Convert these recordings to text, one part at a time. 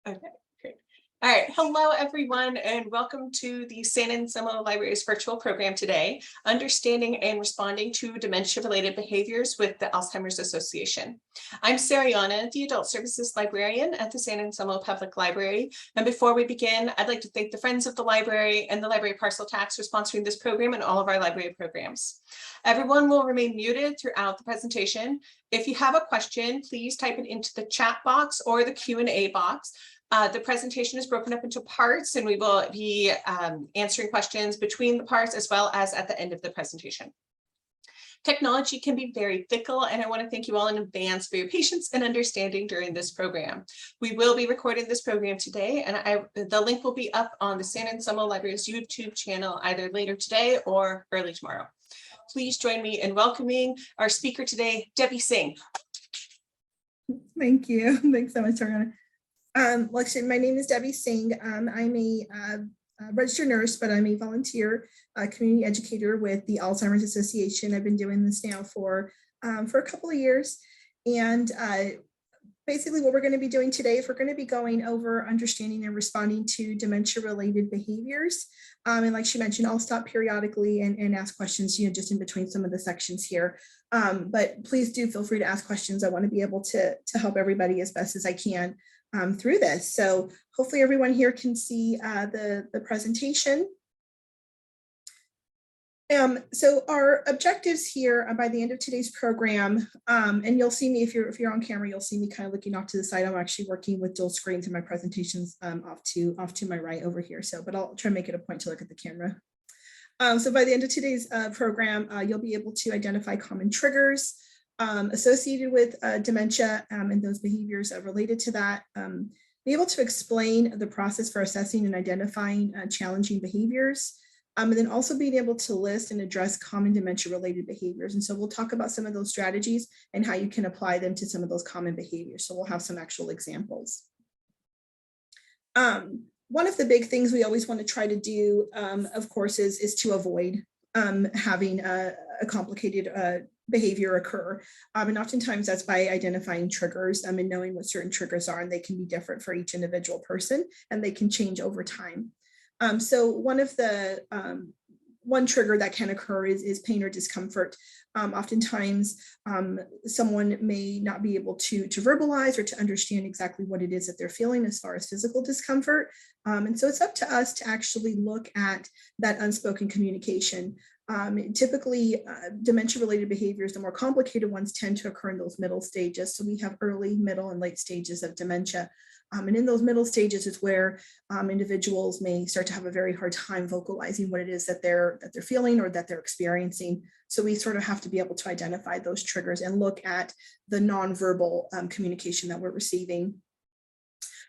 Okay, great. All right. Hello, everyone, and welcome to the San Anselmo Library's virtual program today, Understanding and Responding to Dementia-Related Behaviors with the Alzheimer's Association. I'm Sariana, the Adult Services Librarian at the San Anselmo Public Library. And before we begin, I'd like to thank the Friends of the Library and the Library Parcel Tax for sponsoring this program and all of our library programs. Everyone will remain muted throughout the presentation. If you have a question, please type it into the chat box or the Q&A box. The presentation is broken up into parts, and we will be answering questions between the parts as well as at the end of the presentation. Technology can be very fickle, and I want to thank you all in advance for your patience and understanding during this program. We will be recording this program today, and the link will be up on the San Anselmo Library's YouTube channel either later today or early tomorrow. Please join me in welcoming our speaker today, Debbie Singh. Thank you. Thanks so much, Ariana. My name is Debbie Singh. I'm a registered nurse, but I'm a volunteer community educator with the Alzheimer's Association. I've been doing this now for a couple of years. And basically what we're going to be doing today is we're going to be going over understanding and responding to dementia-related behaviors. And like she mentioned, I'll stop periodically and ask questions, just in between some of the sections here. But please do feel free to ask questions. I want to be able to help everybody as best as I can through this. So hopefully everyone here can see the presentation. So our objectives here by the end of today's program, and you'll see me if you're on camera, you'll see me kind of looking off to the side. I'm actually working with dual screens and my presentations off to my right over here. So, but I'll try to make it a point to look at the camera. So by the end of today's program, you'll be able to identify common triggers associated with dementia and those behaviors related to that. Be able to explain the process for assessing and identifying challenging behaviors. And then also being able to list and address common dementia-related behaviors. And so we'll talk about some of those strategies and how you can apply them to some of those common behaviors. So we'll have some actual examples. One of the big things we always want to try to do, of course, is to avoid having a complicated behavior occur. And oftentimes that's by identifying triggers and knowing what certain triggers are, and they can be different for each individual person and they can change over time. So one trigger that can occur is pain or discomfort. Oftentimes someone may not be able to verbalize or to understand exactly what it is that they're feeling as far as physical discomfort. And so it's up to us to actually look at that unspoken communication. Typically, dementia-related behaviors, the more complicated ones, tend to occur in those middle stages. So we have early, middle, and late stages of dementia. And in those middle stages is where individuals may start to have a very hard time vocalizing what it is that they're feeling or that they're experiencing. So we sort of have to be able to identify those triggers and look at the nonverbal communication that we're receiving.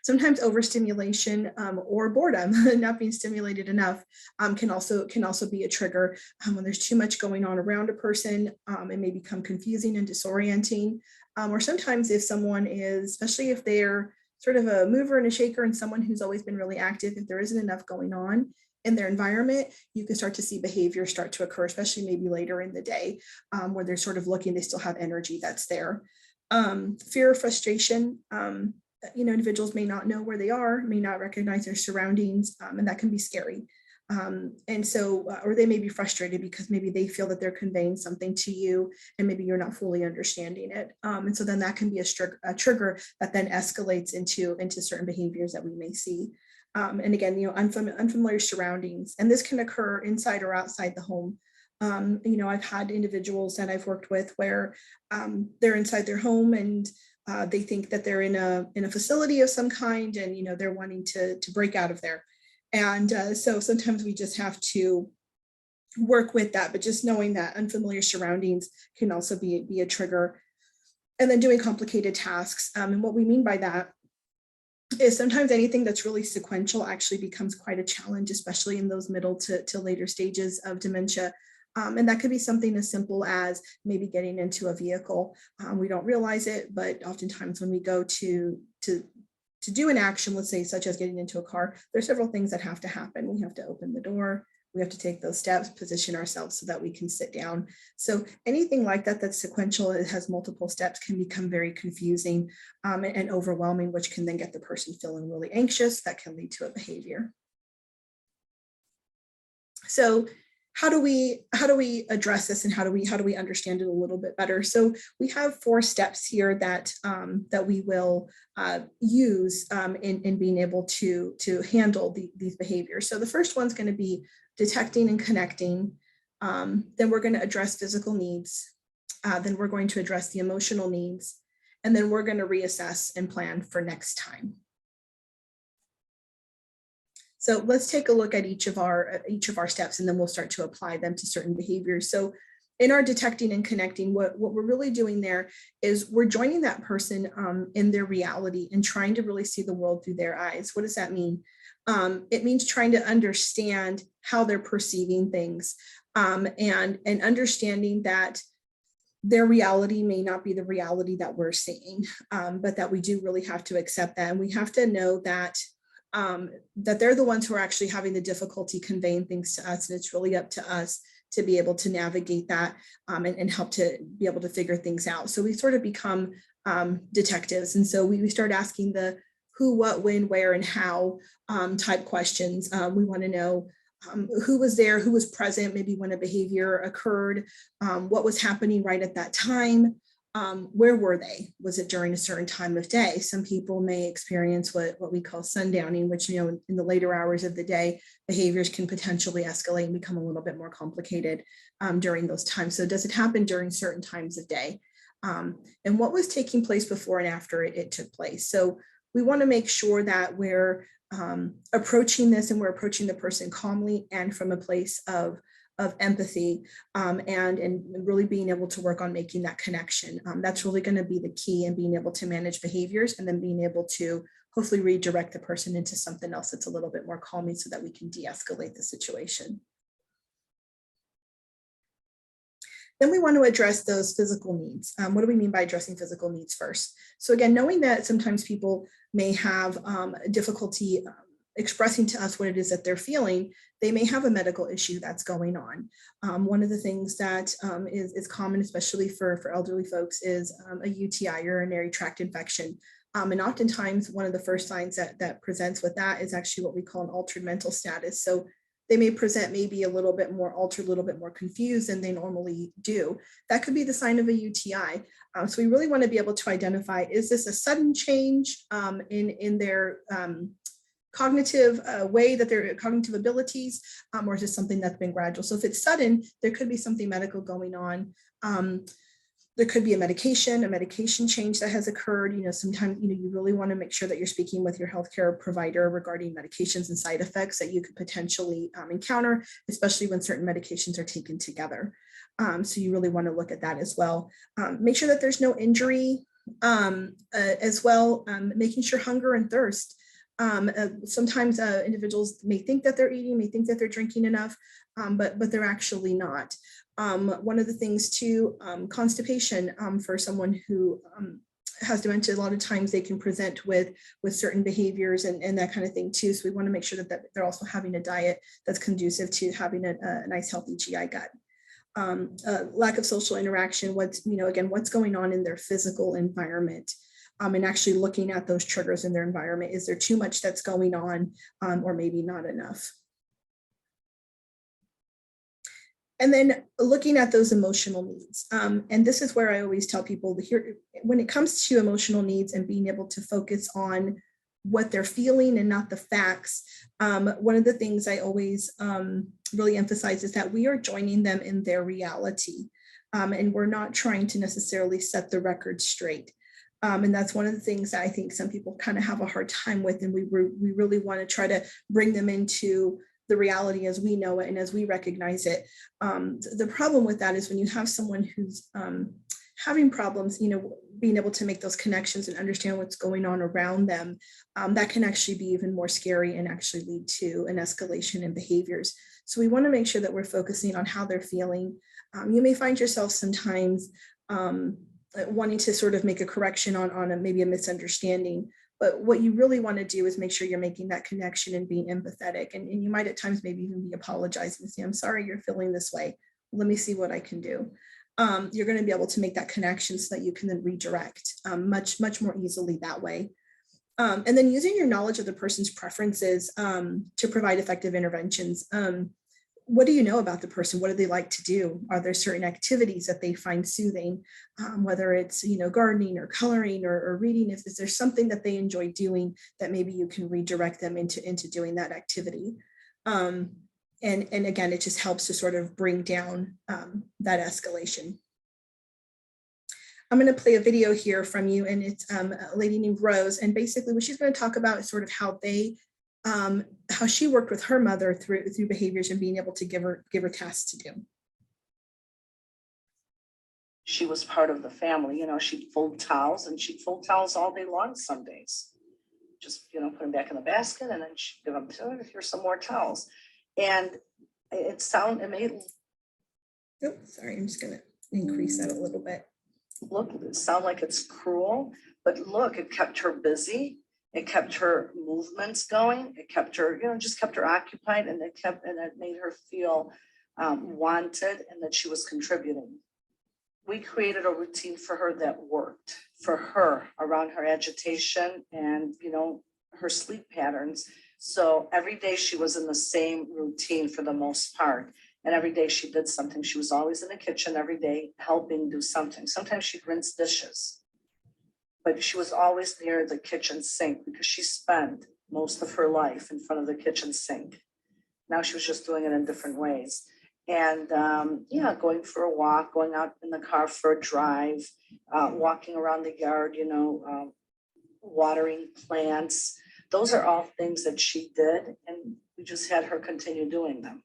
Sometimes overstimulation or boredom, not being stimulated enough, can also be a trigger. When there's too much going on around a person, it may become confusing and disorienting. Or sometimes if someone is, especially if they're sort of a mover and a shaker and someone who's always been really active, if there isn't enough going on in their environment, you can start to see behavior start to occur, especially maybe later in the day, where they're sort of looking, they still have energy that's there. Fear or frustration. Individuals may not know where they are, may not recognize their surroundings, and that can be scary. And so, or they may be frustrated because maybe they feel that they're conveying something to you and maybe you're not fully understanding it. And so then that can be a trigger that then escalates into certain behaviors that we may see. And again, unfamiliar surroundings, and this can occur inside or outside the home. I've had individuals that I've worked with where they're inside their home and they think that they're in a facility of some kind, and they're wanting to break out of there. And so sometimes we just have to work with that, but just knowing that unfamiliar surroundings can also be a trigger. And then doing complicated tasks. And what we mean by that is sometimes anything that's really sequential actually becomes quite a challenge, especially in those middle to later stages of dementia. And that could be something as simple as maybe getting into a vehicle. We don't realize it, but oftentimes when we go to do an action, let's say, such as getting into a car, there's several things that have to happen. We have to open the door, We have to take those steps, position ourselves so that we can sit down. So anything like that that's sequential, it has multiple steps, can become very confusing and overwhelming, which can then get the person feeling really anxious. That can lead to a behavior. So how do we address this, and how do we understand it a little bit better? So we have 4 steps here that that we will use in being able to handle these behaviors. So the first one's going to be detecting and connecting. Then we're going to address physical needs. Then we're going to address the emotional needs, and then we're going to reassess and plan for next time. So let's take a look at each of our steps, and then we'll start to apply them to certain behaviors. So in our detecting and connecting, what we're really doing there is we're joining that person in their reality and trying to really see the world through their eyes. What does that mean? It means trying to understand how they're perceiving things, and understanding that their reality may not be the reality that we're seeing, but that we do really have to accept that. And we have to know that that they're the ones who are actually having the difficulty conveying things to us. And it's really up to us to be able to navigate that and help to be able to figure things out. So we sort of become detectives. And so we start asking the who, what, when, where, and how type questions. We want to know who was there, who was present, maybe when a behavior occurred, what was happening right at that time. Where were they? Was it during a certain time of day? Some people may experience what we call sundowning, which, in the later hours of the day, behaviors can potentially escalate and become a little bit more complicated during those times. So does it happen during certain times of day? And what was taking place before and after it took place? So we want to make sure that we're approaching this, and we're approaching the person calmly and from a place of empathy, and really being able to work on making that connection. That's really going to be the key in being able to manage behaviors, and then being able to hopefully redirect the person into something else that's a little bit more calming so that we can de-escalate the situation. Then we want to address those physical needs. What do we mean by addressing physical needs first? So again, knowing that sometimes people may have difficulty expressing to us what it is that they're feeling, they may have a medical issue that's going on. One of the things that is common, especially for elderly folks, is a UTI, urinary tract infection. And oftentimes one of the first signs that presents with that is actually what we call an altered mental status. So they may present maybe a little bit more altered, a little bit more confused than they normally do. That could be the sign of a UTI. So we really want to be able to identify, is this a sudden change in their cognitive way, that their cognitive abilities, or is this something that's been gradual? So if it's sudden, there could be something medical going on. There could be a medication change that has occurred. Sometimes, you really want to make sure that you're speaking with your healthcare provider regarding medications and side effects that you could potentially encounter, especially when certain medications are taken together. So you really want to look at that as well. Make sure that there's no injury as well, making sure hunger and thirst. Sometimes individuals may think that they're eating, may think that they're drinking enough, but they're actually not. One of the things too, constipation for someone who has dementia, a lot of times they can present with certain behaviors and that kind of thing too. So we want to make sure that they're also having a diet that's conducive to having a nice healthy GI gut. Lack of social interaction, what's going on in their physical environment. And actually looking at those triggers in their environment. Is there too much that's going on, or maybe not enough? And then looking at those emotional needs. And this is where I always tell people here, when it comes to emotional needs and being able to focus on what they're feeling and not the facts, one of the things I always really emphasize is that we are joining them in their reality. And we're not trying to necessarily set the record straight. And that's one of the things that I think some people kind of have a hard time with. And we really want to try to bring them into the reality as we know it and as we recognize it. The problem with that is when you have someone who's having problems, being able to make those connections and understand what's going on around them, that can actually be even more scary and actually lead to an escalation in behaviors. So we want to make sure that we're focusing on how they're feeling. You may find yourself sometimes wanting to sort of make a correction on maybe a misunderstanding, But what you really want to do is make sure you're making that connection and being empathetic. And you might at times maybe even be apologizing and say, I'm sorry you're feeling this way. Let me see what I can do. You're going to be able to make that connection so that you can then redirect much more easily that way. And then using your knowledge of the person's preferences to provide effective interventions. What do you know about the person? What do they like to do? Are there certain activities that they find soothing, whether it's, gardening or coloring or reading? Is there something that they enjoy doing that maybe you can redirect them into doing that activity? And again, it just helps to sort of bring down that escalation. I'm going to play a video here from you, and it's a lady named Rose. And basically what she's going to talk about is sort of how she worked with her mother through behaviors and being able to give her tasks to do. She was part of the family, she'd fold towels, and she'd fold towels all day long some days. Just, put them back in the basket, and then she'd give them to her, here's some more towels. And it made. Oh, sorry, I'm just going to increase that a little bit. Look, it sounds like it's cruel, but look, it kept her busy. It kept her movements going. It kept her, just kept her occupied, and it made her feel wanted and that she was contributing. We created a routine for her that worked for her around her agitation and, her sleep patterns. So every day she was in the same routine for the most part. And every day she did something. She was always in the kitchen every day helping do something. Sometimes she'd rinse dishes, but she was always near the kitchen sink because she spent most of her life in front of the kitchen sink. Now she was just doing it in different ways. And going for a walk, going out in the car for a drive, walking around the yard, watering plants. Those are all things that she did, and we just had her continue doing them.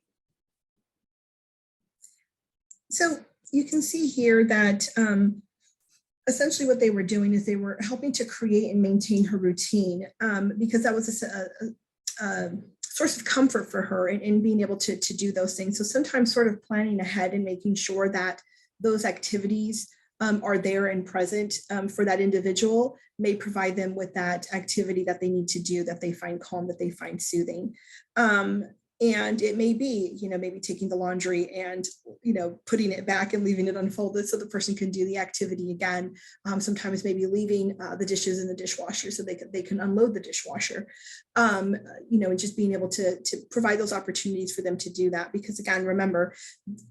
So you can see here that essentially what they were doing is they were helping to create and maintain her routine because that was a source of comfort for her in being able to do those things. So sometimes sort of planning ahead and making sure that those activities are there and present for that individual may provide them with that activity that they need to do, that they find calm, that they find soothing. And it may be, maybe taking the laundry and, putting it back and leaving it unfolded so the person can do the activity again. Sometimes maybe leaving the dishes in the dishwasher so they can unload the dishwasher. And just being able to provide those opportunities for them to do that. Because again, remember,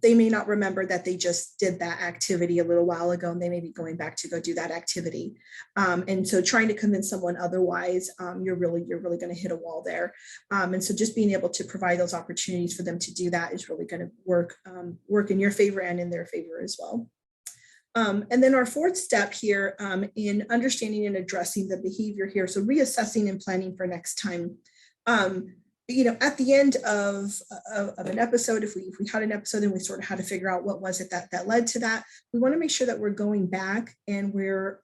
they may not remember that they just did that activity a little while ago, and they may be going back to go do that activity. And so trying to convince someone otherwise, you're really going to hit a wall there. And so just being able to provide those opportunities for them to do that is really going to work in your favor and in their favor as well. And then our fourth step here in understanding and addressing the behavior here. So reassessing and planning for next time. At the end of an episode, if we had an episode and we sort of had to figure out what was it that led to that, we want to make sure that we're going back and we're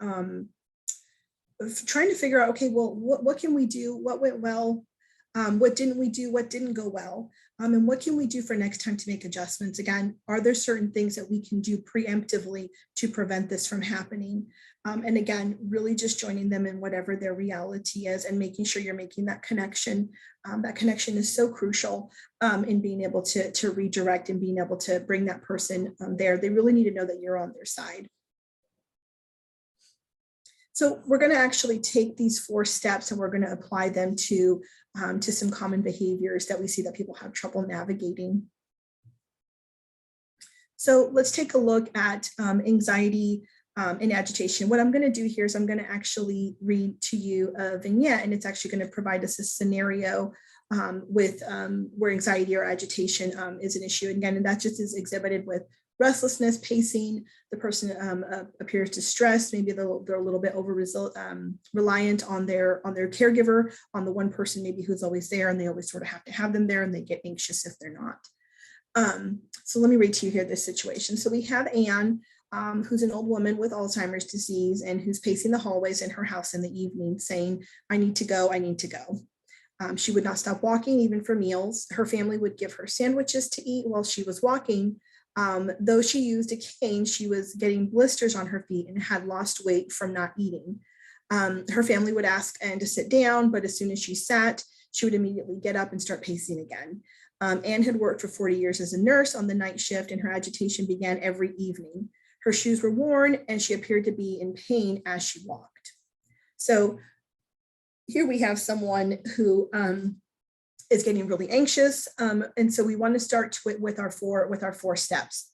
trying to figure out, okay, well, what can we do? What went well? What didn't we do? What didn't go well? And what can we do for next time to make adjustments? Again, are there certain things that we can do preemptively to prevent this from happening? And again, really just joining them in whatever their reality is and making sure you're making that connection. That connection is so crucial in being able to redirect and being able to bring that person there. They really need to know that you're on their side. So we're going to actually take these 4 steps and we're going to apply them to some common behaviors that we see that people have trouble navigating. So let's take a look at anxiety and agitation. What I'm going to do here is I'm going to actually read to you a vignette, and it's actually going to provide us a scenario with where anxiety or agitation is an issue. Again, and that just is exhibited with restlessness, pacing. The person appears distressed. Maybe they're a little bit reliant on their caregiver, on the one person maybe who's always there, and they always sort of have to have them there, and they get anxious if they're not. So let me read to you here this situation. So we have Anne, who's an old woman with Alzheimer's disease and who's pacing the hallways in her house in the evening saying, I need to go, I need to go. She would not stop walking even for meals. Her family would give her sandwiches to eat while she was walking. Though she used a cane, she was getting blisters on her feet and had lost weight from not eating. Her family would ask Anne to sit down, but as soon as she sat, she would immediately get up and start pacing again. Anne had worked for 40 years as a nurse on the night shift, and her agitation began every evening. Her shoes were worn, and she appeared to be in pain as she walked. So here we have someone who is getting really anxious, and so we want to start with our four steps.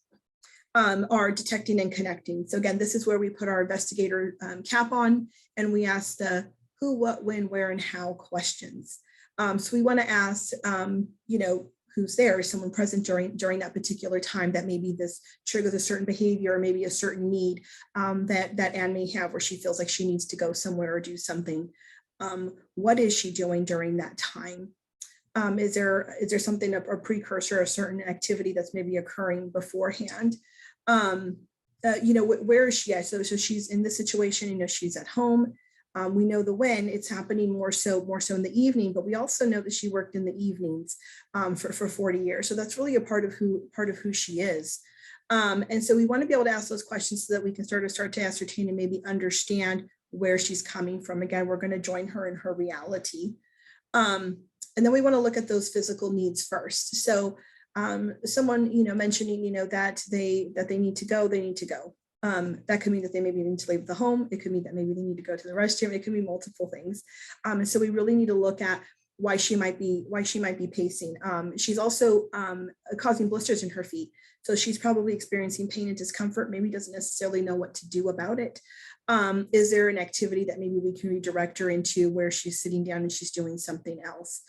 Are detecting and connecting. So again, this is where we put our investigator cap on, and we ask the who, what, when, where, and how questions. So we want to ask, who's there? Is someone present during that particular time that maybe this triggers a certain behavior or maybe a certain need that Anne may have, where she feels like she needs to go somewhere or do something. What is she doing during that time? Is there something, a precursor, a certain activity that's maybe occurring beforehand? Where is she at? So she's in this situation, she's at home. We know the when it's happening more so in the evening, but we also know that she worked in the evenings for 40 years. So that's really a part of who she is. And so we want to be able to ask those questions so that we can start to ascertain and maybe understand where she's coming from. Again, we're going to join her in her reality. And then we want to look at those physical needs first. So someone, mentioning, that they need to go, that could mean that they maybe need to leave the home. It could mean that maybe they need to go to the restroom. It could be multiple things. And so we really need to look at why she might be pacing. She's also causing blisters in her feet. So she's probably experiencing pain and discomfort, maybe doesn't necessarily know what to do about it. Is there an activity that maybe we can redirect her into where she's sitting down and she's doing something else?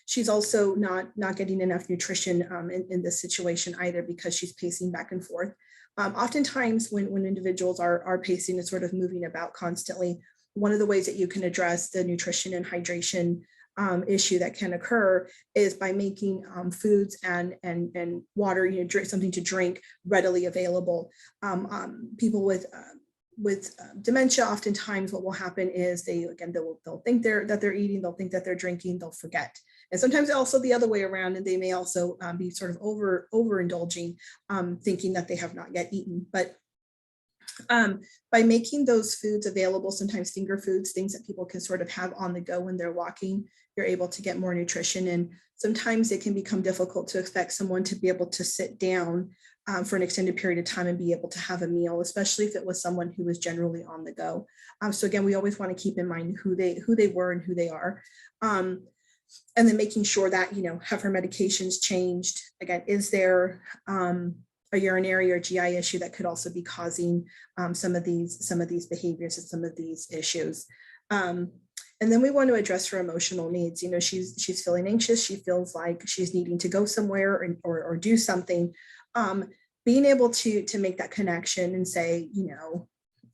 She's also not getting enough nutrition in this situation either, because she's pacing back and forth. Oftentimes when individuals are pacing and sort of moving about constantly, one of the ways that you can address the nutrition and hydration issue that can occur is by making foods and water, drink something to drink readily available. People with dementia, oftentimes what will happen is they'll think that they're eating, they'll think that they're drinking, they'll forget. And sometimes also the other way around, and they may also be sort of overindulging, thinking that they have not yet eaten. But by making those foods available, sometimes finger foods, things that people can sort of have on the go when they're walking, you're able to get more nutrition. And sometimes it can become difficult to expect someone to be able to sit down for an extended period of time and be able to have a meal, especially if it was someone who was generally on the go. So again, we always want to keep in mind who they were and who they are. And then making sure that, have her medications changed. Again, is there a urinary or GI issue that could also be causing some of these behaviors and some of these issues? And then we want to address her emotional needs. She's feeling anxious. She feels like she's needing to go somewhere or do something. Being able to make that connection and say,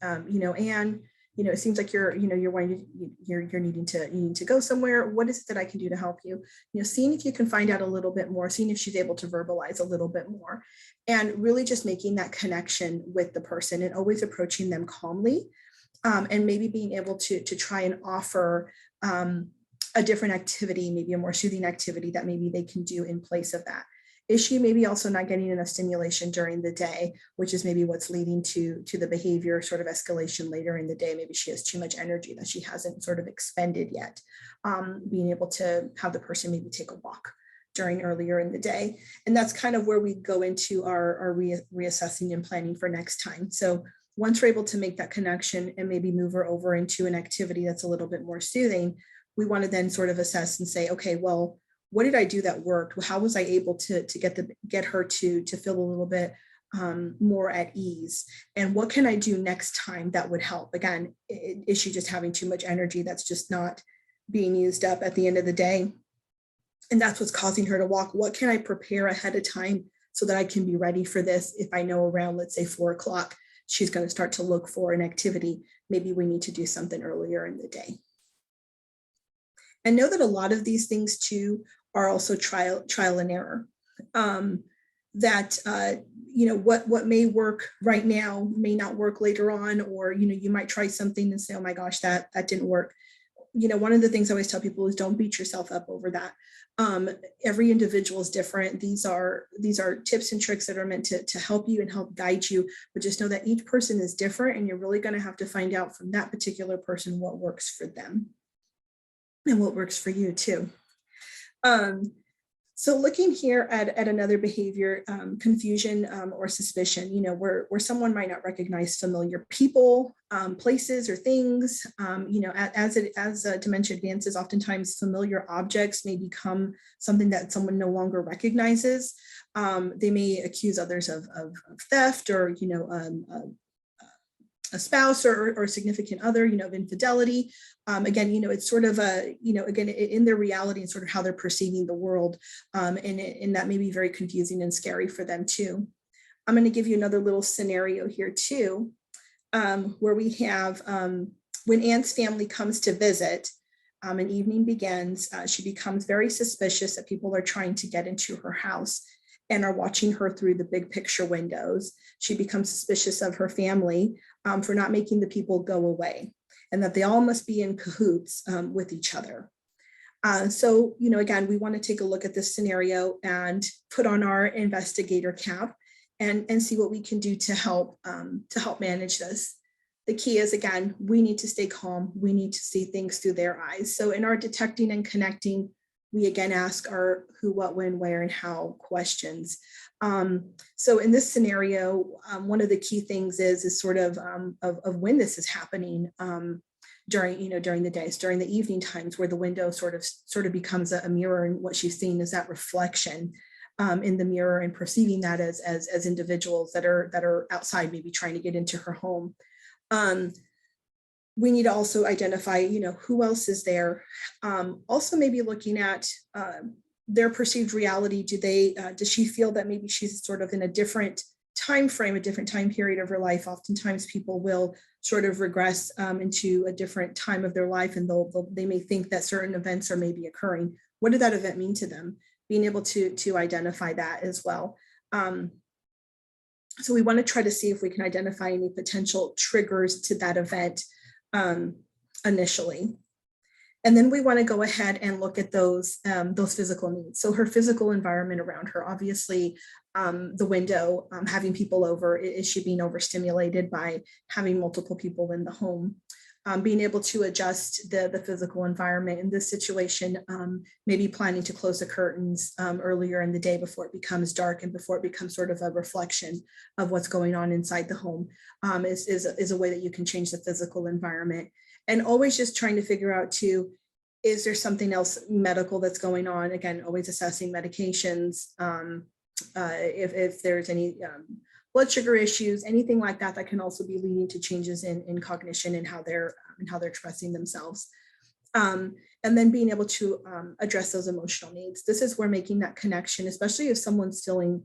Anne, it seems like you're needing to go somewhere. What is it that I can do to help you? Seeing if you can find out a little bit more, seeing if she's able to verbalize a little bit more, and really just making that connection with the person and always approaching them calmly, and maybe being able to try and offer a different activity, maybe a more soothing activity that maybe they can do in place of that. Is she maybe also not getting enough stimulation during the day, which is maybe what's leading to the behavior sort of escalation later in the day? Maybe she has too much energy that she hasn't sort of expended yet. Being able to have the person maybe take a walk earlier in the day. And that's kind of where we go into our reassessing and planning for next time. So once we're able to make that connection and maybe move her over into an activity that's a little bit more soothing, we want to then sort of assess and say, okay, well, what did I do that worked? How was I able to get her to feel a little bit more at ease? And what can I do next time that would help? Again, is she just having too much energy that's just not being used up at the end of the day? And that's what's causing her to walk. What can I prepare ahead of time so that I can be ready for this? If I know around, let's say 4 o'clock, she's going to start to look for an activity, maybe we need to do something earlier in the day. And know that a lot of these things too are also trial and error. What may work right now may not work later on, or you might try something and say, oh my gosh, that didn't work. one of the things I always tell people is don't beat yourself up over that. Every individual is different. These are tips and tricks that are meant to help you and help guide you, but just know that each person is different, and you're really going to have to find out from that particular person what works for them and what works for you too. So looking here at another behavior, confusion or suspicion, where someone might not recognize familiar people, places, or things, as dementia advances, oftentimes familiar objects may become something that someone no longer recognizes. They may accuse others of theft, or a spouse or significant other, of infidelity. Again, it's sort of again, in their reality and sort of how they're perceiving the world. And that may be very confusing and scary for them too. I'm going to give you another little scenario here too, where we have, when Anne's family comes to visit, an evening begins, she becomes very suspicious that people are trying to get into her house and are watching her through the big picture windows. She becomes suspicious of her family for not making the people go away, and that they all must be in cahoots with each other. So, again, we want to take a look at this scenario and put on our investigator cap and see what we can do to help manage this. The key is, again, we need to stay calm. We need to see things through their eyes. So in our detecting and connecting, we again ask our who, what, when, where, and how questions. So in this scenario, one of the key things is sort of when this is happening during the days, during the evening times, where the window sort of becomes a mirror, and what she's seeing is that reflection in the mirror, and perceiving that as individuals that are outside, maybe trying to get into her home. We need to also identify, who else is there. Also, maybe looking at their perceived reality. Does she feel that maybe she's sort of in a different time frame, a different time period of her life? Oftentimes people will sort of regress into a different time of their life, and they may think that certain events are maybe occurring. What did that event mean to them? Being able to identify that as well. So we want to try to see if we can identify any potential triggers to that event initially. And then we want to go ahead and look at those physical needs. So her physical environment around her, obviously, the window, having people over, is she being overstimulated by having multiple people in the home? Being able to adjust the physical environment in this situation, maybe planning to close the curtains earlier in the day before it becomes dark and before it becomes sort of a reflection of what's going on inside the home, is a way that you can change the physical environment. And always just trying to figure out too, is there something else medical that's going on? Again, always assessing medications. If there's any blood sugar issues, anything like that, that can also be leading to changes in cognition and how they're expressing themselves. And then being able to address those emotional needs. This is where making that connection, especially if someone's feeling,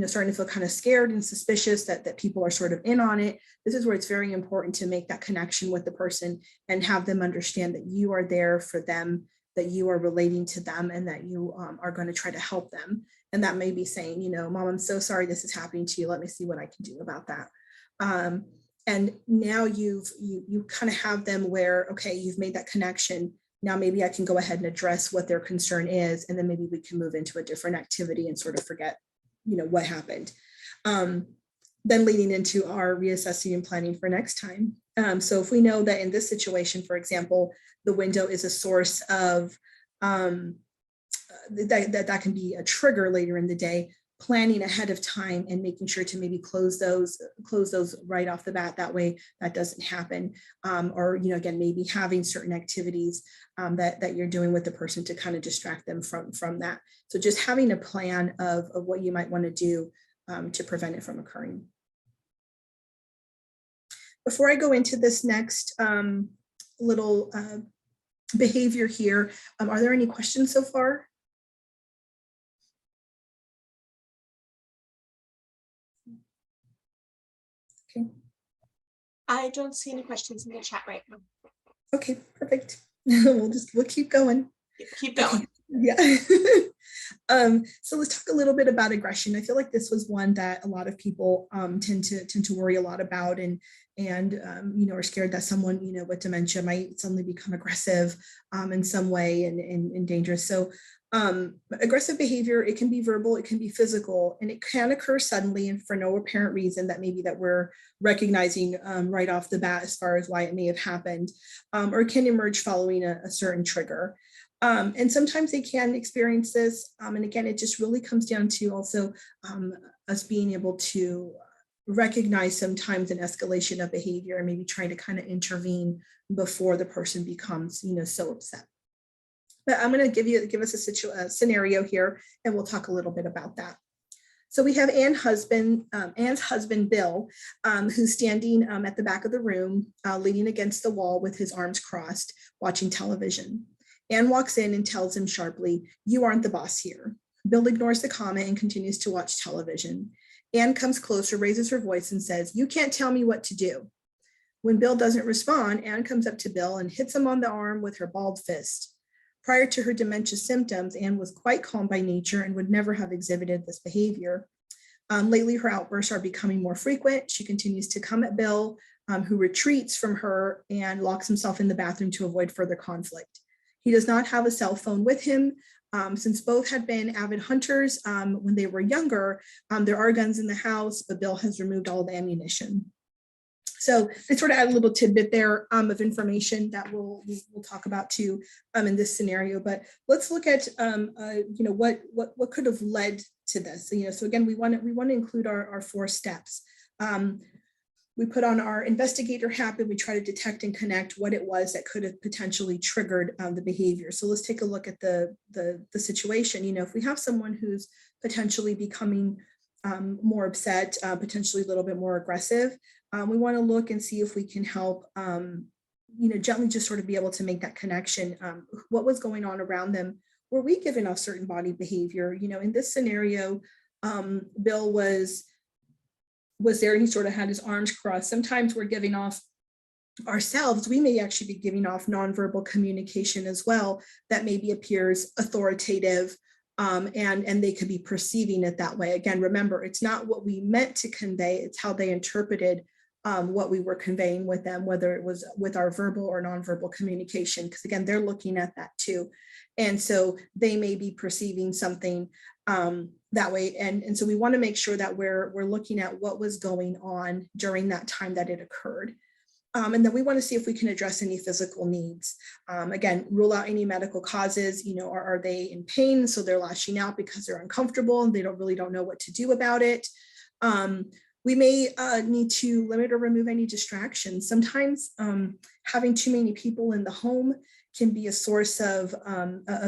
starting to feel kind of scared and suspicious that people are sort of in on it. This is where it's very important to make that connection with the person and have them understand that you are there for them, that you are relating to them, and that you are going to try to help them. And that may be saying, Mom, I'm so sorry this is happening to you. Let me see what I can do about that. And now you kind of have them where, okay, you've made that connection. Now maybe I can go ahead and address what their concern is, and then maybe we can move into a different activity and sort of forget, what happened. Then leading into our reassessing and planning for next time. So if we know that in this situation, for example, the window is a source of that can be a trigger later in the day, planning ahead of time and making sure to maybe close those right off the bat. That way that doesn't happen. Or, again, maybe having certain activities that you're doing with the person to kind of distract them from that. So just having a plan of what you might want to do to prevent it from occurring. Before I go into this next little behavior here, are there any questions so far? Okay. I don't see any questions in the chat right now. Okay, perfect. We'll keep going. Keep going. Okay. Yeah. So let's talk a little bit about aggression. I feel like this was one that a lot of people tend to worry a lot about, and and are scared that someone with dementia might suddenly become aggressive in some way and dangerous. So aggressive behavior, it can be verbal, it can be physical, and it can occur suddenly and for no apparent reason that maybe that we're recognizing right off the bat as far as why it may have happened, or it can emerge following a certain trigger. And sometimes they can experience this. And again, it just really comes down to also us being able to recognize sometimes an escalation of behavior and maybe trying to kind of intervene before the person becomes, so upset. But I'm going to give us a scenario here, and we'll talk a little bit about that. So we have Anne's husband, Bill, who's standing at the back of the room, leaning against the wall with his arms crossed, watching television. Anne walks in and tells him sharply, "You aren't the boss here." Bill ignores the comment and continues to watch television. Anne comes closer, raises her voice and says, "You can't tell me what to do." When Bill doesn't respond, Anne comes up to Bill and hits him on the arm with her balled fist. Prior to her dementia symptoms, Anne was quite calm by nature and would never have exhibited this behavior. Lately, her outbursts are becoming more frequent. She continues to come at Bill, who retreats from her and locks himself in the bathroom to avoid further conflict. He does not have a cell phone with him. Since both had been avid hunters when they were younger, there are guns in the house, but Bill has removed all the ammunition. So they sort of add a little tidbit there of information that we'll talk about too in this scenario. But let's look at what could have led to this. So again, we want to include our 4 steps. We put on our investigator hat and we try to detect and connect what it was that could have potentially triggered the behavior. So let's take a look at the situation. If we have someone who's potentially becoming more upset, potentially a little bit more aggressive, we want to look and see if we can help, gently just sort of be able to make that connection. What was going on around them? Were we giving off certain body behavior? In this scenario, Bill was there and he sort of had his arms crossed. Sometimes we're giving off ourselves, we may actually be giving off nonverbal communication as well that maybe appears authoritative, and they could be perceiving it that way. Again, remember, it's not what we meant to convey, it's how they interpreted what we were conveying with them, whether it was with our verbal or nonverbal communication, because again, they're looking at that too. And so they may be perceiving something that way. And so we want to make sure that we're looking at what was going on during that time that it occurred. And then we want to see if we can address any physical needs. Again, rule out any medical causes. Are they in pain? So they're lashing out because they're uncomfortable and they don't know what to do about it. We may need to limit or remove any distractions. Sometimes having too many people in the home can be a source of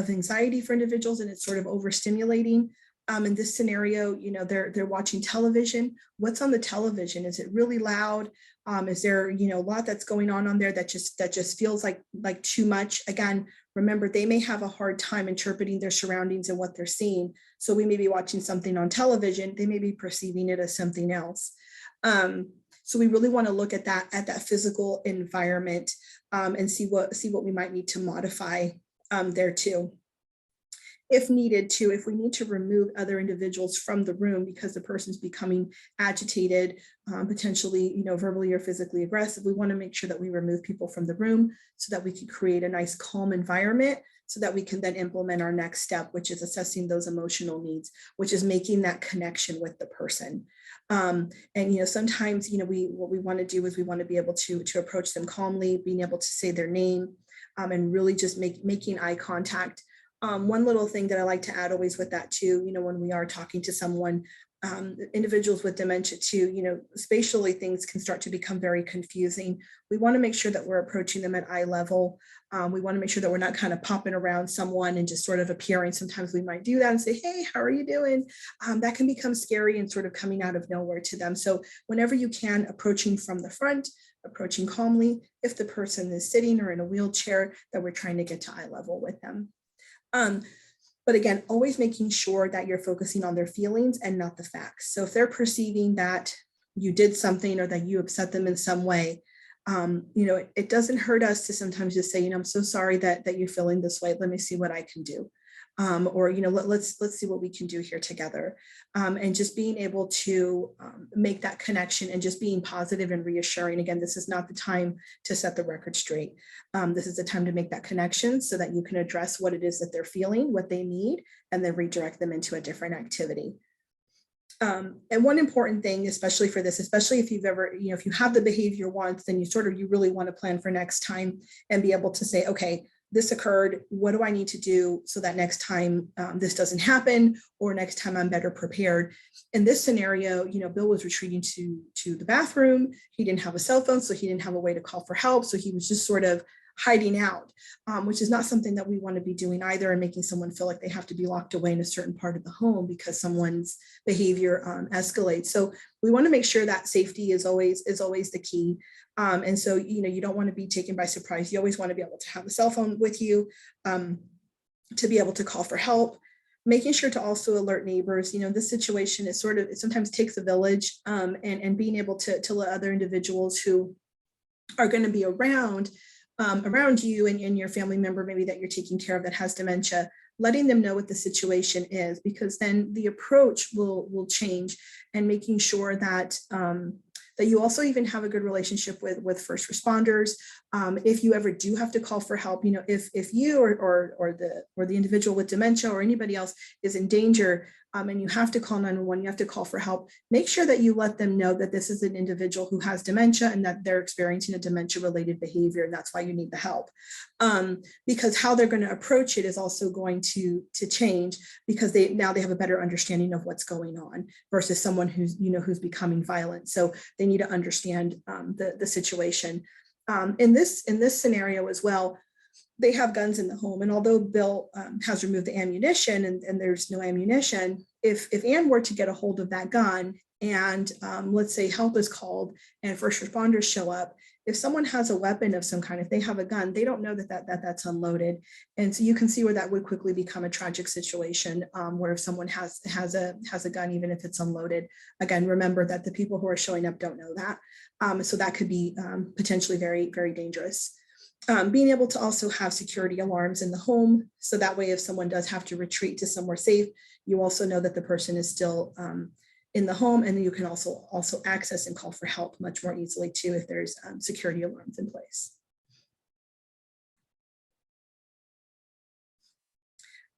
anxiety for individuals, and it's sort of overstimulating. In this scenario, they're watching television. What's on the television? Is it really loud? Is there, a lot that's going on there that just feels like too much? Again, remember, they may have a hard time interpreting their surroundings and what they're seeing. So we may be watching something on television. They may be perceiving it as something else. So we really want to look at that physical environment and see what we might need to modify there too. If needed to, if we need to remove other individuals from the room because the person's becoming agitated, potentially, verbally or physically aggressive, we want to make sure that we remove people from the room so that we can create a nice calm environment so that we can then implement our next step, which is assessing those emotional needs, which is making that connection with the person. And sometimes, what we want to do is we want to be able to approach them calmly, being able to say their name, and really just making eye contact. One little thing that I like to add always with that too, when we are talking to someone, individuals with dementia too, spatially things can start to become very confusing. We want to make sure that we're approaching them at eye level. We want to make sure that we're not kind of popping around someone and just sort of appearing. Sometimes we might do that and say, "Hey, how are you doing?" That can become scary and sort of coming out of nowhere to them. So whenever you can, approaching from the front, approaching calmly. If the person is sitting or in a wheelchair, that we're trying to get to eye level with them. But again, always making sure that you're focusing on their feelings and not the facts. So if they're perceiving that you did something or that you upset them in some way, it doesn't hurt us to sometimes just say, "I'm so sorry that you're feeling this way. Let me see what I can do." or, let's see what we can do here together. And just being able to make that connection and just being positive and reassuring. Again, this is not the time to set the record straight. This is the time to make that connection so that you can address what it is that they're feeling, what they need, and then redirect them into a different activity. And one important thing, especially for this, especially if you've ever, if you have the behavior once, then you really want to plan for next time and be able to say, okay, this occurred. What do I need to do so that next time this doesn't happen, or next time I'm better prepared? In this scenario, Bill was retreating to the bathroom. He didn't have a cell phone, so he didn't have a way to call for help. So he was just sort of hiding out, which is not something that we want to be doing either, and making someone feel like they have to be locked away in a certain part of the home because someone's behavior escalates. So we want to make sure that safety is always the key. And so, you don't want to be taken by surprise. You always want to be able to have a cell phone with you to be able to call for help. Making sure to also alert neighbors. This situation is it sometimes takes a village, and being able to let other individuals who are going to be around you and your family member maybe that you're taking care of that has dementia, letting them know what the situation is, because then the approach will change, and making sure that that you also even have a good relationship with first responders. If you ever do have to call for help, if you or the individual with dementia or anybody else is in danger, and you have to call 911, you have to call for help, make sure that you let them know that this is an individual who has dementia and that they're experiencing a dementia-related behavior, and that's why you need the help. Because how they're going to approach it is also going to change, because they have a better understanding of what's going on versus someone who's becoming violent. So they need to understand the situation. In this scenario as well, they have guns in the home. And although Bill has removed the ammunition and there's no ammunition, if Anne were to get a hold of that gun and let's say help is called and first responders show up, if someone has a weapon of some kind, if they have a gun, they don't know that's unloaded. And so you can see where that would quickly become a tragic situation, where if someone has a gun, even if it's unloaded. Again, remember that the people who are showing up don't know that. So that could be potentially very, very dangerous. Being able to also have security alarms in the home, so that way if someone does have to retreat to somewhere safe, you also know that the person is still in the home, and you can also access and call for help much more easily too if there's security alarms in place.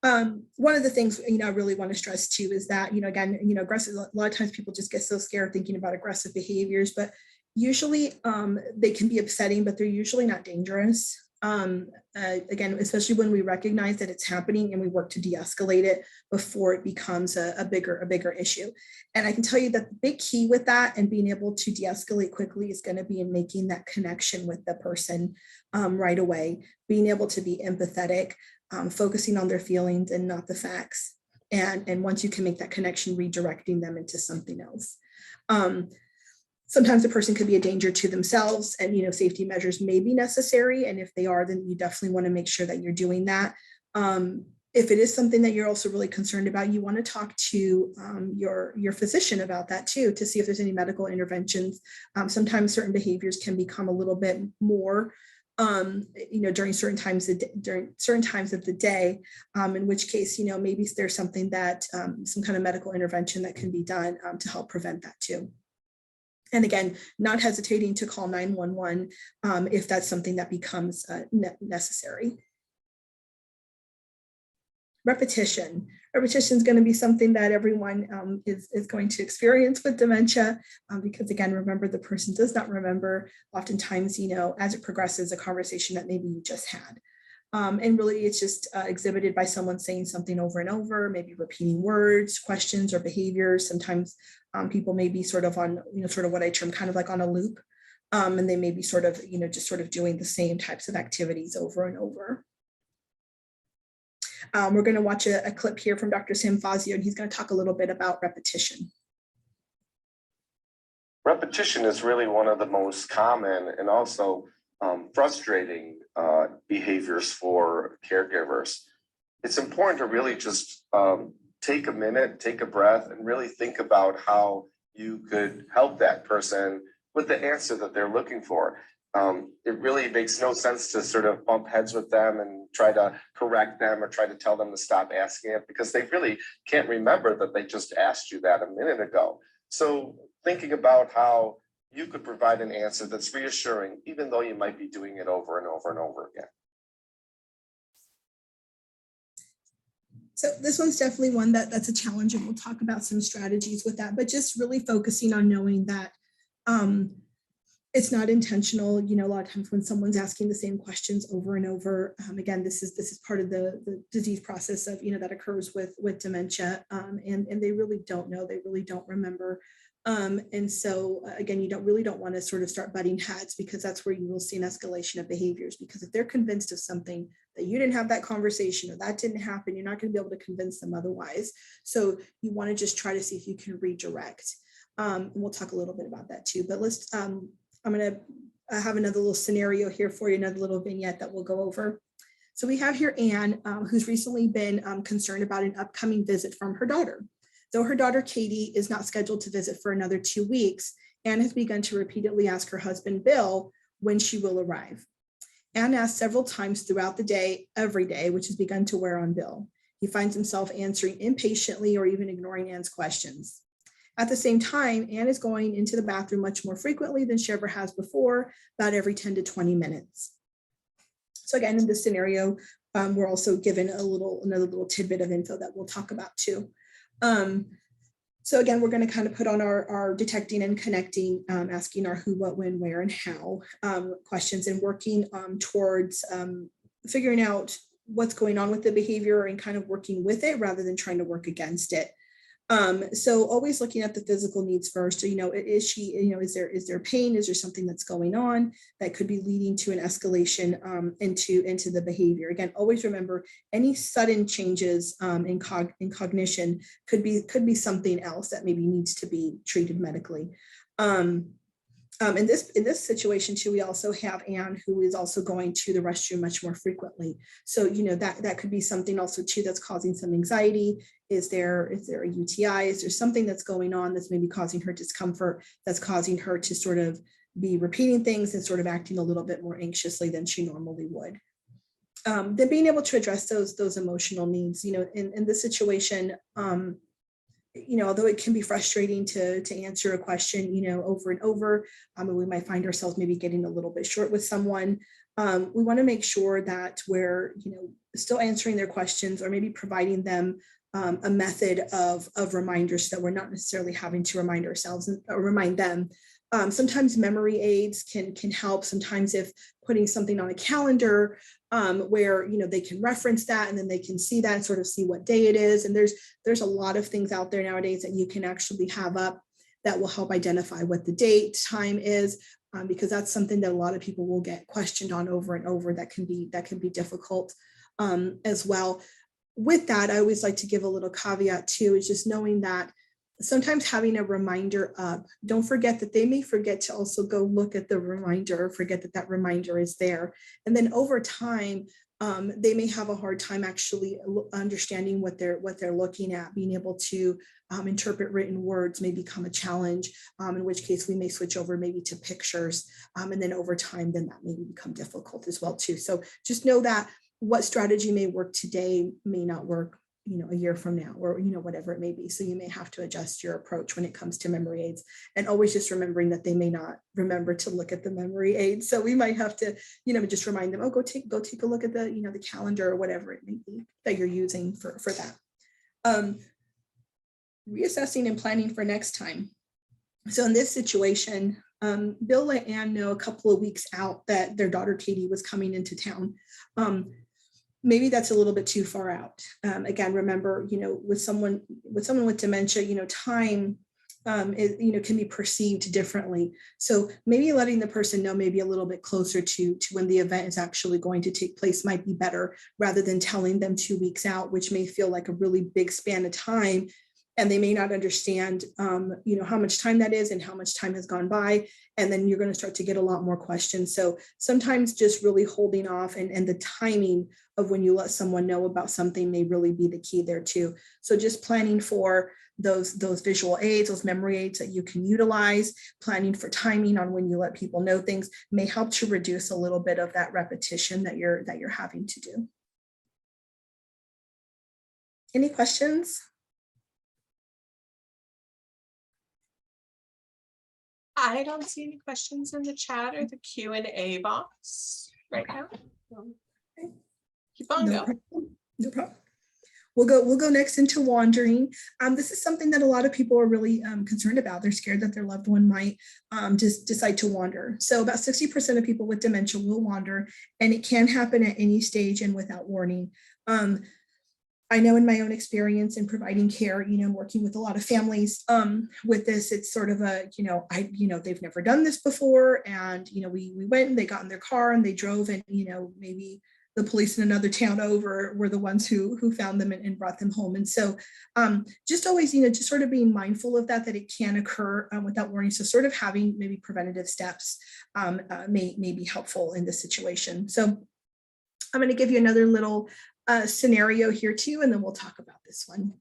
One of the things I really want to stress too is that again aggressive. A lot of times people just get so scared thinking about aggressive behaviors, but usually they can be upsetting, but they're usually not dangerous. Again, especially when we recognize that it's happening and we work to de-escalate it before it becomes a bigger issue. And I can tell you that the big key with that and being able to de-escalate quickly is going to be in making that connection with the person right away, being able to be empathetic, focusing on their feelings and not the facts. And once you can make that connection, redirecting them into something else. Sometimes a person could be a danger to themselves, and safety measures may be necessary. And if they are, then you definitely want to make sure that you're doing that. If it is something that you're also really concerned about, you want to talk to your physician about that too, to see if there's any medical interventions. Sometimes certain behaviors can become a little bit more during certain times of the day, in which case, maybe there's something that some kind of medical intervention that can be done to help prevent that too. And again, not hesitating to call 911 if that's something that becomes necessary. Repetition is going to be something that everyone is going to experience with dementia, because again, remember, the person does not remember oftentimes, as it progresses, a conversation that maybe you just had. And really it's just exhibited by someone saying something over and over, maybe repeating words, questions, or behaviors. Sometimes people may be sort of on, sort of what I term kind of like on a loop, and they may be sort of, just sort of doing the same types of activities over and over. We're going to watch a clip here from Dr. Sam Fazio, and he's going to talk a little bit about repetition. Repetition is really one of the most common and also frustrating behaviors for caregivers. It's important to really just take a minute, take a breath, and really think about how you could help that person with the answer that they're looking for. it really makes no sense to sort of bump heads with them and try to correct them or try to tell them to stop asking it, because they really can't remember that they just asked you that a minute ago. So thinking about how you could provide an answer that's reassuring, even though you might be doing it over and over and over again. So this one's definitely one that's a challenge, and we'll talk about some strategies with that, but just really focusing on knowing that it's not intentional. You know, a lot of times when someone's asking the same questions over and over, again, this is part of the disease process of, you know, that occurs with dementia, and they really don't know, they really don't remember. And so again, you don't want to sort of start butting heads, because that's where you will see an escalation of behaviors, because if they're convinced of something that you didn't have that conversation or that didn't happen, you're not going to be able to convince them otherwise. So you want to just try to see if you can redirect. And we'll talk a little bit about that too, but let's, I'm going to have another little scenario here for you, another little vignette that we'll go over. So we have here Anne, who's recently been concerned about an upcoming visit from her daughter. Though her daughter Katie is not scheduled to visit for another 2 weeks, Anne has begun to repeatedly ask her husband Bill when she will arrive. Anne asks several times throughout the day, every day, which has begun to wear on Bill. He finds himself answering impatiently or even ignoring Anne's questions. At the same time, Anne is going into the bathroom much more frequently than she ever has before, about every 10 to 20 minutes. So again, in this scenario, we're also given another little tidbit of info that we'll talk about too. So again, we're going to kind of put on our detecting and connecting, asking our who, what, when, where, and how questions, and working towards figuring out what's going on with the behavior and kind of working with it rather than trying to work against it. So always looking at the physical needs first. So, you know, is she, you know, is there pain? Is there something that's going on that could be leading to an escalation into the behavior? Again, always remember any sudden changes in cognition could be something else that maybe needs to be treated medically. In this situation too, we also have Anne, who is also going to the restroom much more frequently. So, you know, that could be something also too that's causing some anxiety. Is there a UTI? Is there something that's going on that's maybe causing her discomfort, that's causing her to sort of be repeating things and sort of acting a little bit more anxiously than she normally would? Then being able to address those emotional needs, you know, in this situation, you know, although it can be frustrating to answer a question, you know, over and over, and we might find ourselves maybe getting a little bit short with someone. We want to make sure that we're, you know, still answering their questions, or maybe providing them a method of reminders, so that we're not necessarily having to remind ourselves or remind them. Sometimes memory aids can help. Sometimes if putting something on a calendar where, you know, they can reference that and then they can see that and sort of see what day it is. And there's a lot of things out there nowadays that you can actually have up that will help identify what the date, time is, because that's something that a lot of people will get questioned on over and over. That can be difficult as well. With that, I always like to give a little caveat too, is just knowing that sometimes having a reminder up, don't forget that they may forget to also go look at the reminder, forget that reminder is there. And then over time, they may have a hard time actually understanding what they're looking at. Being able to interpret written words may become a challenge, in which case we may switch over maybe to pictures. And then over time, then that may become difficult as well too. So just know that what strategy may work today may not work, you know, a year from now, or, you know, whatever it may be. So you may have to adjust your approach when it comes to memory aids, and always just remembering that they may not remember to look at the memory aids. So we might have to, you know, just remind them, oh, go take a look at the, you know, the calendar or whatever it may be that you're using for that. Reassessing and planning for next time. So in this situation, Bill let Anne know a couple of weeks out that their daughter Katie was coming into town. Maybe that's a little bit too far out. Again, remember, you know, with someone with dementia, you know, time you know, can be perceived differently. So maybe letting the person know maybe a little bit closer to when the event is actually going to take place might be better, rather than telling them 2 weeks out, which may feel like a really big span of time. and they may not understand, how much time that is and how much time has gone by. And then you're going to start to get a lot more questions. So sometimes just really holding off and the timing of when you let someone know about something may really be the key there too. So just planning for those visual aids, those memory aids that you can utilize, planning for timing on when you let people know things may help to reduce a little bit of that repetition that you're having to do. Any questions? I don't see any questions in the chat or the Q&A box right now. Keep on going. No problem. We'll go next into wandering. This is something that a lot of people are really concerned about. They're scared that their loved one might just decide to wander. So about 60% of people with dementia will wander, and it can happen at any stage and without warning. I know in my own experience in providing care, working with a lot of families with this, it's sort of a, they've never done this before. And, we went and they got in their car and they drove, and, maybe the police in another town over were the ones who found them and brought them home. And so just always, just sort of being mindful of that it can occur without warning. So sort of having maybe preventative steps may be helpful in this situation. So I'm going to give you another little scenario here too, and then we'll talk about this one.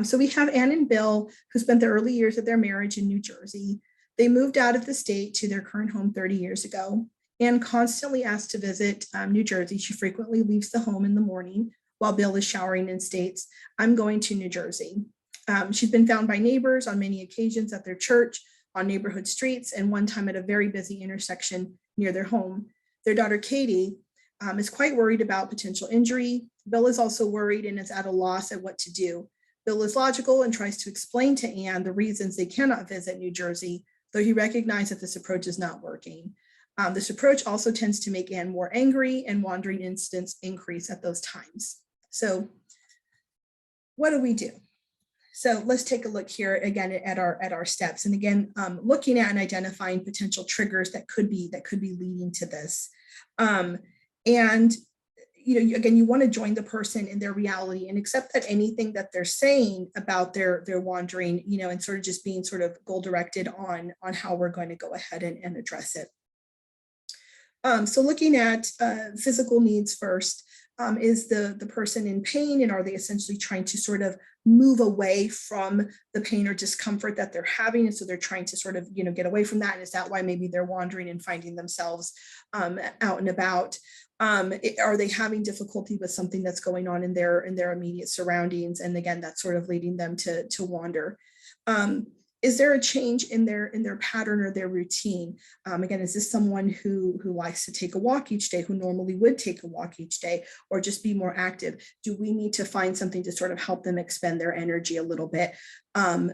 So we have Ann and Bill, who spent the early years of their marriage in New Jersey. They moved out of the state to their current home 30 years ago. Ann constantly asked to visit New Jersey. She frequently leaves the home in the morning while Bill is showering and states, "I'm going to New Jersey." She's been found by neighbors on many occasions at their church, on neighborhood streets, and one time at a very busy intersection near their home. Their daughter, Katie, is quite worried about potential injury. Bill is also worried and is at a loss at what to do. Bill is logical and tries to explain to Ann the reasons they cannot visit New Jersey, though he recognizes that this approach is not working. This approach also tends to make Ann more angry, and wandering incidents increase at those times. So what do we do? So let's take a look here again at our steps. And again, looking at and identifying potential triggers that could be leading to this. And again, you want to join the person in their reality and accept that anything that they're saying about their wandering, and sort of just being sort of goal directed on how we're going to go ahead and address it. So looking at physical needs first, is the person in pain, and are they essentially trying to sort of move away from the pain or discomfort that they're having? And so they're trying to sort of, get away from that. And is that why maybe they're wandering and finding themselves out and about? Are they having difficulty with something that's going on in their immediate surroundings? And again, that's sort of leading them to wander. Is there a change in their pattern or their routine? Again, is this someone who likes to take a walk each day, who normally would take a walk each day, or just be more active? Do we need to find something to sort of help them expend their energy a little bit,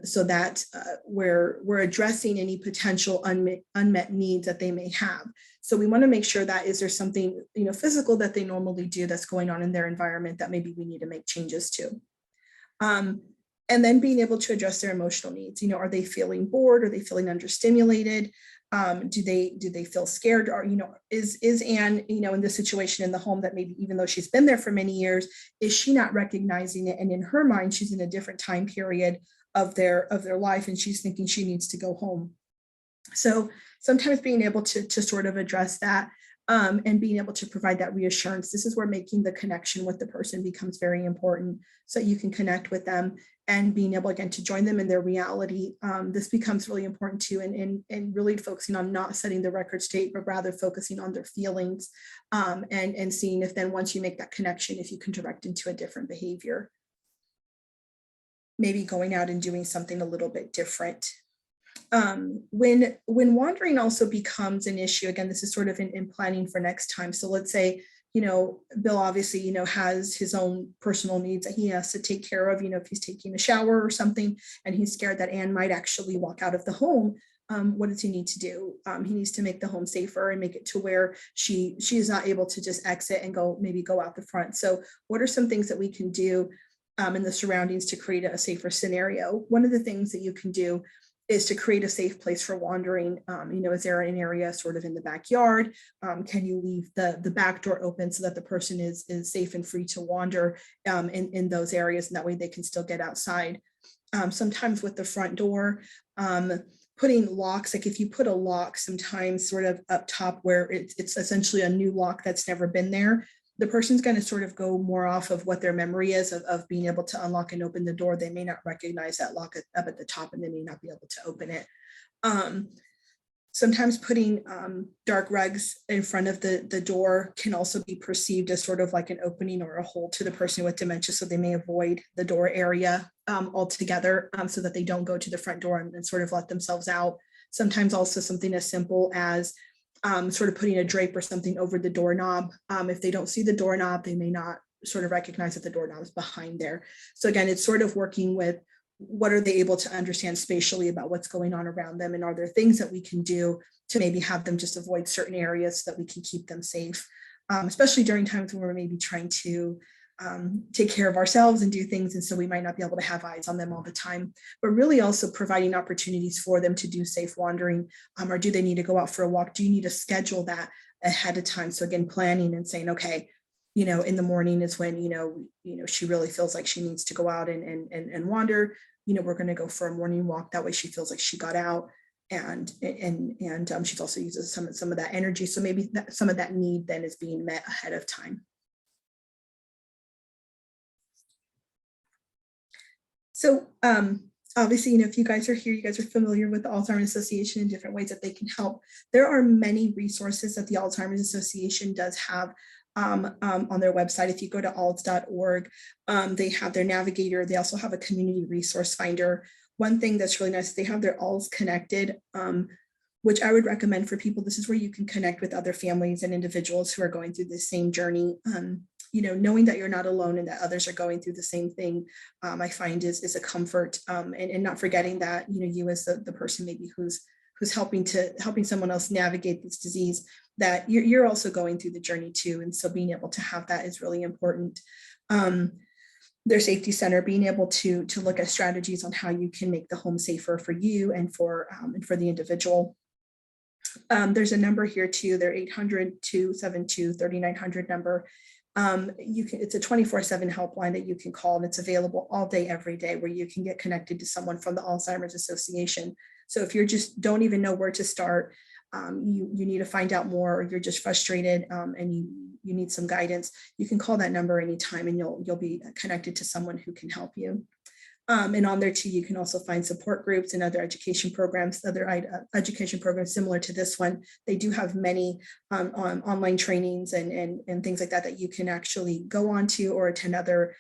so that we're addressing any potential unmet needs that they may have? So we want to make sure that, is there something physical that they normally do that's going on in their environment that maybe we need to make changes to? And then being able to address their emotional needs. Are they feeling bored? Are they feeling understimulated? Do they feel scared? Or, is Ann, in this situation in the home that maybe even though she's been there for many years, is she not recognizing it? And in her mind, she's in a different time period of their life, and she's thinking she needs to go home. So sometimes being able to sort of address that, and being able to provide that reassurance. This is where making the connection with the person becomes very important, so you can connect with them and being able, again, to join them in their reality. This becomes really important too, and really focusing on not setting the record straight, but rather focusing on their feelings, and seeing if then once you make that connection, if you can direct into a different behavior. Maybe going out and doing something a little bit different. When wandering also becomes an issue, again, this is sort of in planning for next time. So let's say, Bill obviously, has his own personal needs that he has to take care of, if he's taking a shower or something, and he's scared that Ann might actually walk out of the home. What does he need to do? He needs to make the home safer and make it to where she is not able to just exit and maybe go out the front. So what are some things that we can do in the surroundings to create a safer scenario? One of the things that you can do is to create a safe place for wandering. Is there an area sort of in the backyard? Can you leave the back door open so that the person is safe and free to wander in those areas, and that way they can still get outside? Sometimes with the front door, putting locks, like if you put a lock sometimes sort of up top where it's essentially a new lock that's never been there, the person's going to sort of go more off of what their memory is of being able to unlock and open the door. They may not recognize that lock up at the top, and they may not be able to open it. Sometimes putting dark rugs in front of the door can also be perceived as sort of like an opening or a hole to the person with dementia. So they may avoid the door area altogether, so that they don't go to the front door and sort of let themselves out. Sometimes also something as simple as sort of putting a drape or something over the doorknob. If they don't see the doorknob, they may not sort of recognize that the doorknob is behind there. So again, it's sort of working with what are they able to understand spatially about what's going on around them, and are there things that we can do to maybe have them just avoid certain areas so that we can keep them safe, especially during times when we're maybe trying to take care of ourselves and do things, and so we might not be able to have eyes on them all the time, but really also providing opportunities for them to do safe wandering, or do they need to go out for a walk? Do you need to schedule that ahead of time? So again, planning and saying, okay, in the morning is when, she really feels like she needs to go out and wander. We're going to go for a morning walk. That way she feels like she got out, and she also uses some of that energy. So maybe some of that need then is being met ahead of time. So obviously, if you guys are here, you guys are familiar with the Alzheimer's Association and different ways that they can help. There are many resources that the Alzheimer's Association does have on their website. If you go to alz.org, they have their navigator. They also have a community resource finder. One thing that's really nice, they have their Alz Connected, which I would recommend for people. This is where you can connect with other families and individuals who are going through the same journey. Knowing that you're not alone and that others are going through the same thing, I find is a comfort, and not forgetting that, you as the person maybe who's helping someone else navigate this disease, that you're also going through the journey too. And so being able to have that is really important. Their safety center, being able to look at strategies on how you can make the home safer for you and for the individual. There's a number here too, their 800-272-3900 number. It's a 24/7 helpline that you can call, and it's available all day, every day, where you can get connected to someone from the Alzheimer's Association. So if you just don't even know where to start, you need to find out more, or you're just frustrated, and you need some guidance, you can call that number anytime, and you'll be connected to someone who can help you. And on there too, you can also find support groups and other education programs similar to this one. They do have many online trainings and things like that you can actually go on to, or attend other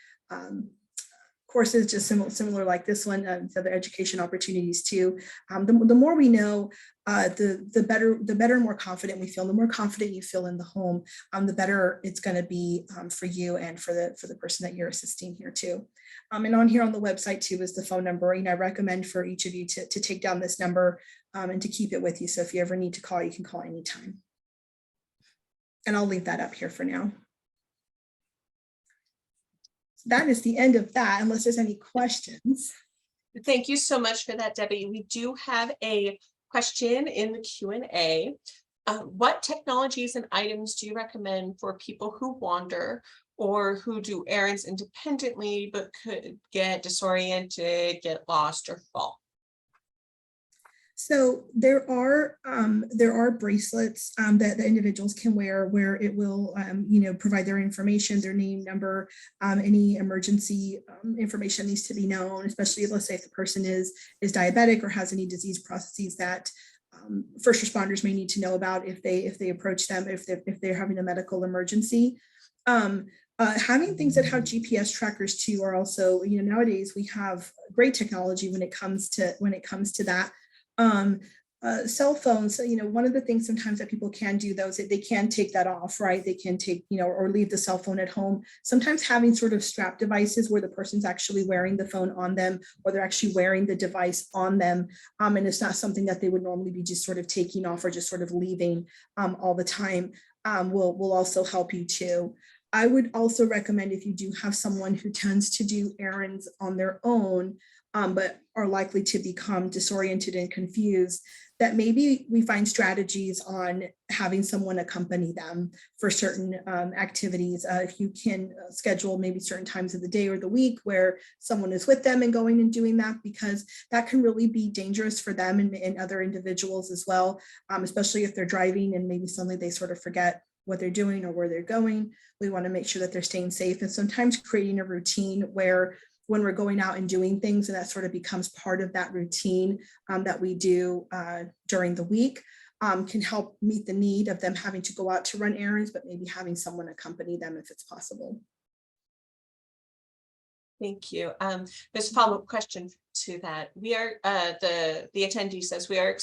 courses just similar like this one, other education opportunities too. The more we know, the better and more confident we feel. The more confident you feel in the home, the better it's going to be for you and for the person that you're assisting here too. And on here on the website too is the phone number. I recommend for each of you to take down this number and to keep it with you. So if you ever need to call, you can call anytime. And I'll leave that up here for now. That is the end of that, unless there's any questions. Thank you so much for that, Debbie. We do have a question in the Q&A. What technologies and items do you recommend for people who wander or who do errands independently but could get disoriented, get lost, or fall? So there are bracelets that the individuals can wear, where it will provide their information, their name, number, any emergency information needs to be known, especially let's say if the person is diabetic or has any disease processes that first responders may need to know about if they approach them, if they're having a medical emergency. Having things that have GPS trackers too are also, nowadays we have great technology when it comes to that. Cell phones, one of the things sometimes that people can do though is that they can take that off, right? They can take, or leave the cell phone at home. Sometimes having sort of strap devices where the person's actually wearing the phone on them, or they're actually wearing the device on them. And it's not something that they would normally be just sort of taking off or just sort of leaving all the time, will also help you too. I would also recommend, if you do have someone who tends to do errands on their own, but are likely to become disoriented and confused, that maybe we find strategies on having someone accompany them for certain activities. If you can schedule maybe certain times of the day or the week where someone is with them and going and doing that, because that can really be dangerous for them and other individuals as well, especially if they're driving and maybe suddenly they sort of forget what they're doing or where they're going. We want to make sure that they're staying safe, and sometimes creating a routine where when we're going out and doing things, and that sort of becomes part of that routine that we do during the week, can help meet the need of them having to go out to run errands, but maybe having someone accompany them if it's possible. Thank you. There's a follow-up question to that. We are the attendee says we are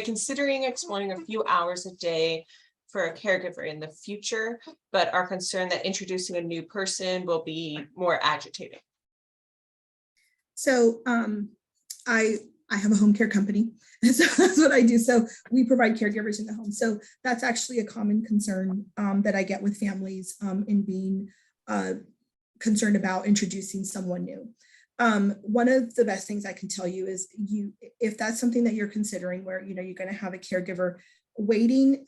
considering exploring a few hours a day for a caregiver in the future, but are concerned that introducing a new person will be more agitating. So I have a home care company, and so that's what I do. So we provide caregivers in the home. So that's actually a common concern that I get with families in being concerned about introducing someone new. One of the best things I can tell you is if that's something that you're considering, where you're going to have a caregiver, waiting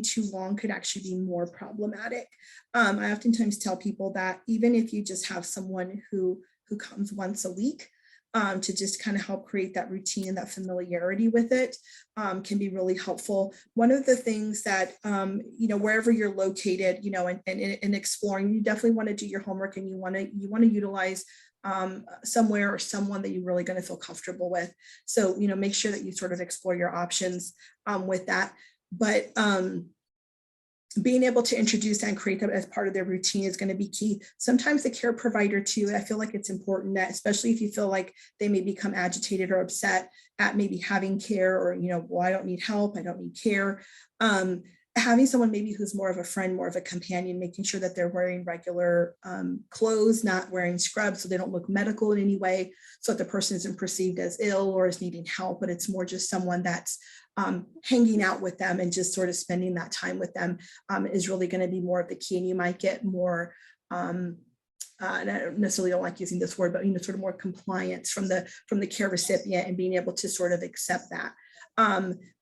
too long could actually be more problematic. I oftentimes tell people that even if you just have someone who comes once a week, to just kind of help create that routine and that familiarity with it, can be really helpful. One of the things that, wherever you're located, and exploring, you definitely want to do your homework, and you want to utilize somewhere or someone that you're really going to feel comfortable with. So, make sure that you sort of explore your options with that. But being able to introduce and create that as part of their routine is going to be key. Sometimes the care provider too, I feel like it's important that, especially if you feel like they may become agitated or upset at maybe having care, or, well, I don't need help, I don't need care. Having someone maybe who's more of a friend, more of a companion, making sure that they're wearing regular clothes, not wearing scrubs, so they don't look medical in any way, so that the person isn't perceived as ill or is needing help, but it's more just someone that's hanging out with them and just sort of spending that time with them is really going to be more of the key. And you might get more, and I don't necessarily don't like using this word, but sort of more compliance from the care recipient, and being able to sort of accept that.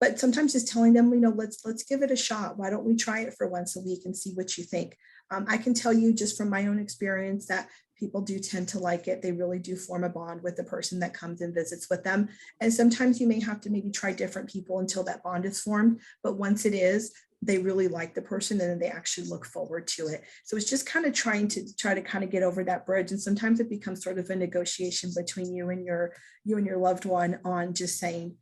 But sometimes just telling them, let's give it a shot. Why don't we try it for once a week and see what you think? I can tell you just from my own experience that people do tend to like it. They really do form a bond with the person that comes and visits with them. And sometimes you may have to maybe try different people until that bond is formed. But once it is, they really like the person, and then they actually look forward to it. So it's just kind of trying to kind of get over that bridge. And sometimes it becomes sort of a negotiation between you and your loved one on just saying,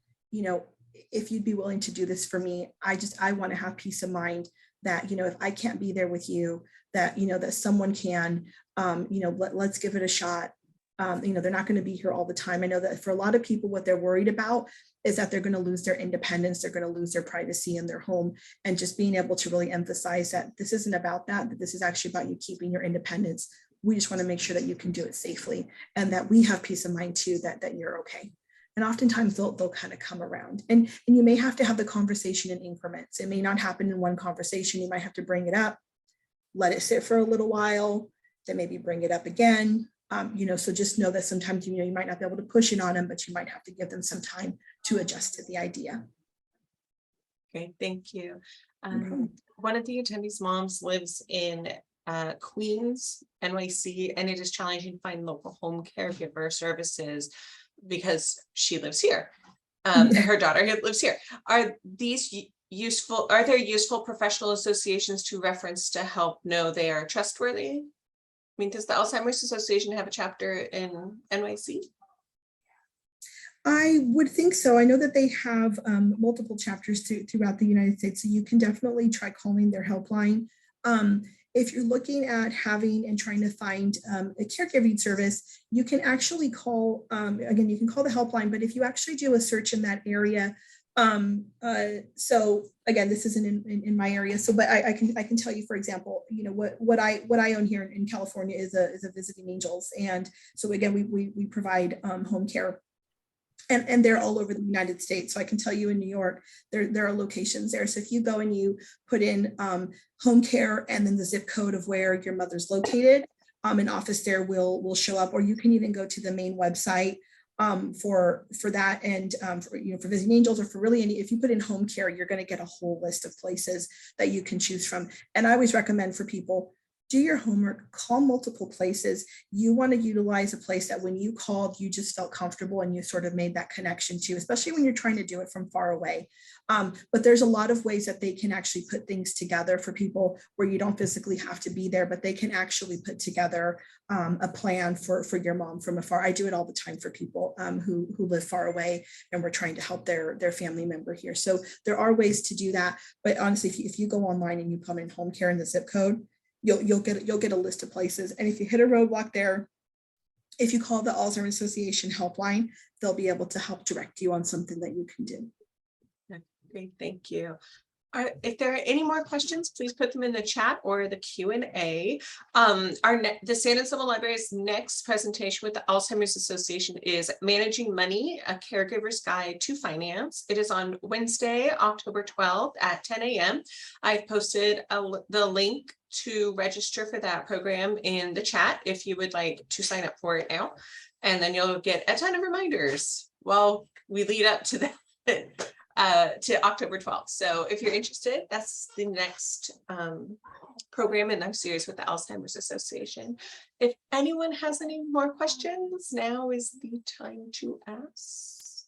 if you'd be willing to do this for me, I want to have peace of mind that, if I can't be there with you, that, that someone can, let's give it a shot. They're not going to be here all the time. I know that for a lot of people, what they're worried about is that they're going to lose their independence. They're going to lose their privacy in their home, and just being able to really emphasize that this isn't about that this is actually about you keeping your independence. We just want to make sure that you can do it safely, and that we have peace of mind too, that you're okay. And oftentimes they'll kind of come around, and you may have to have the conversation in increments. It may not happen in one conversation. You might have to bring it up, let it sit for a little while, then maybe bring it up again. So just know that sometimes, you might not be able to push it on them, but you might have to give them some time to adjust to the idea. Great, thank you. One of the attendees' moms lives in Queens, NYC, and it is challenging to find local home caregiver services because she lives here. Her daughter lives here. Are there useful professional associations to reference to help know they are trustworthy? I mean, does the Alzheimer's Association have a chapter in NYC? I would think so. I know that they have multiple chapters throughout the United States, so you can definitely try calling their helpline. If you're looking at having and trying to find a caregiving service, you can actually call, again, you can call the helpline, but if you actually do a search in that area, so again, this isn't in my area, so but I can tell you, for example, what I own here in California is a Visiting Angels, and so again we provide home care, and they're all over the United States. So I can tell you in New York there are locations there. So if you go and you put in home care and then the zip code of where your mother's located, an office there will show up, or you can even go to the main website for that, and for Visiting Angels, or for really any, if you put in home care, you're going to get a whole list of places that you can choose from. And I always recommend for people, do your homework, call multiple places. You want to utilize a place that when you called, you just felt comfortable and you sort of made that connection to, especially when you're trying to do it from far away. But there's a lot of ways that they can actually put things together for people where you don't physically have to be there, but they can actually put together a plan for your mom from afar. I do it all the time for people who live far away and we're trying to help their family member here. So there are ways to do that. But honestly, if you go online and you put in home care in the zip code, you'll get a list of places. And if you hit a roadblock there, if you call the Alzheimer's Association helpline, they'll be able to help direct you on something that you can do. Great, thank you. If there are any more questions, please put them in the chat or the Q&A. The San Anselmo Library's next presentation with the Alzheimer's Association is Managing Money, a Caregiver's Guide to Finance. It is on Wednesday, October 12th at 10 a.m. I've posted the link to register for that program in the chat if you would like to sign up for it now. And then you'll get a ton of reminders while we lead up to that. To October 12th. So if you're interested, that's the next program in our series with the Alzheimer's Association. If anyone has any more questions, now is the time to ask.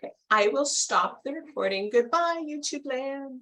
Okay, I will stop the recording. Goodbye, YouTube land.